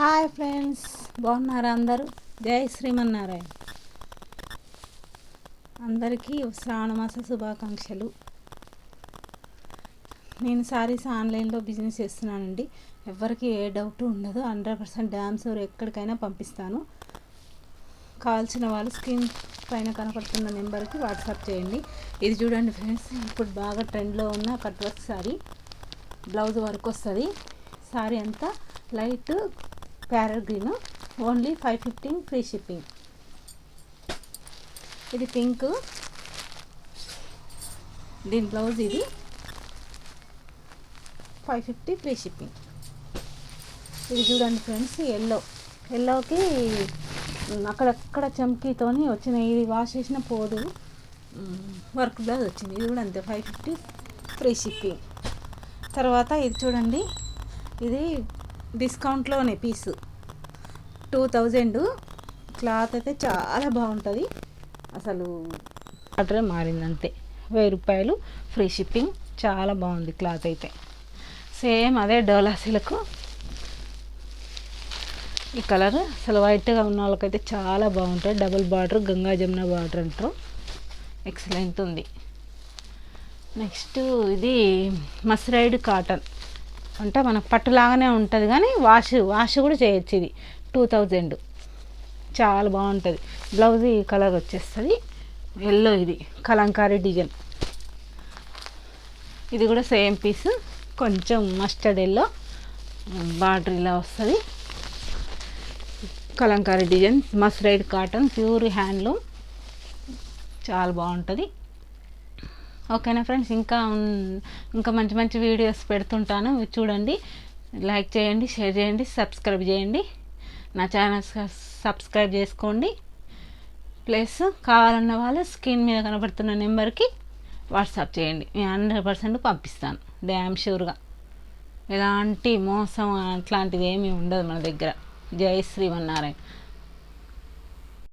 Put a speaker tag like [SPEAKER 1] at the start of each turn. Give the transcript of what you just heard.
[SPEAKER 1] Hi friends, బాగున్నారా అందరూ? జై శ్రీమన్నారాయణ. అందరికీ శ్రావణ మాస శుభాకాంక్షలు. నేను సారీస్ ఆన్లైన్లో బిజినెస్ చేస్తున్నానండి. ఎవరికి ఏ డౌట్ ఉండదు. 100% డ్యామ్స్ ఎక్కడికైనా పంపిస్తాను. కావాల్సిన వాళ్ళు స్క్రీన్ పైన కనపడుతున్న నెంబర్కి వాట్సాప్ చేయండి. ఇది చూడండి ఫ్రెండ్స్, ఇప్పుడు బాగా ట్రెండ్లో ఉన్న cut work sorry. Blouse work వస్తుంది. సారీ అంతా light parrot green, only 515 free shipping. ఇది పింక్, దీని బ్లౌజ్ ఇది 550 ఫ్రీ షిప్పింగ్. ఇది చూడండి ఫ్రెండ్స్, ఎల్లోకి అక్కడక్కడ చమ్కీతోని వచ్చిన, ఇది వాష్ చేసిన పోదు, వర్క్ బ్లౌజ్ వచ్చింది. ఇది కూడా అంతే 550 ఫ్రీ షిప్పింగ్. తర్వాత ఇది చూడండి, ఇది డిస్కౌంట్లోనే పీసు 2000. క్లాత్ అయితే చాలా బాగుంటుంది. అసలు ఆర్డర్ మారిందంతే. 1000 రూపాయలు ఫ్రీ షిప్పింగ్. చాలా బాగుంది క్లాత్ అయితే. సేమ్ అదే డోలా సిల్క్. ఈ కలర్ అసలు వైట్గా ఉన్న వాళ్ళకైతే చాలా బాగుంటుంది. Double border, Ganga Jamuna border అంటారు. ఎక్సలెంట్ ఉంది. నెక్స్ట్ ఇది మస్రైడ్ కాటన్, అంటే మనకు పట్టులాగానే ఉంటుంది కానీ వాష్ కూడా చేయొచ్చు. ఇది 2000. చాలా బాగుంటుంది. బ్లౌజ్ ఈ కలర్ వచ్చేస్తుంది ఎల్లో. ఇది కలంకారీ డిజైన్. ఇది కూడా సేమ్ పీస్, కొంచెం మస్టర్డ్ ఎల్లో, బార్డర్ ఇలా వస్తుంది. Kalamkari design, mercerised cotton, pure handloom. చాలా బాగుంటుంది. ఓకేనా ఫ్రెండ్స్, ఇంకా మంచి మంచి వీడియోస్ పెడుతుంటాను. చూడండి, లైక్ చేయండి, షేర్ చేయండి, సబ్స్క్రైబ్ చేయండి. నా ఛానల్ సబ్స్క్రైబ్ చేసుకోండి. ప్లస్ కావాలన్న వాళ్ళు స్క్రీన్ మీద కనబడుతున్న నెంబర్కి వాట్సాప్ చేయండి. నేను 100% పంపిస్తాను, డ్యామ్ షూర్గా. ఎలాంటి మోసం అట్లాంటిది ఏమీ ఉండదు మన దగ్గర. జై శ్రీమన్నారాయణ.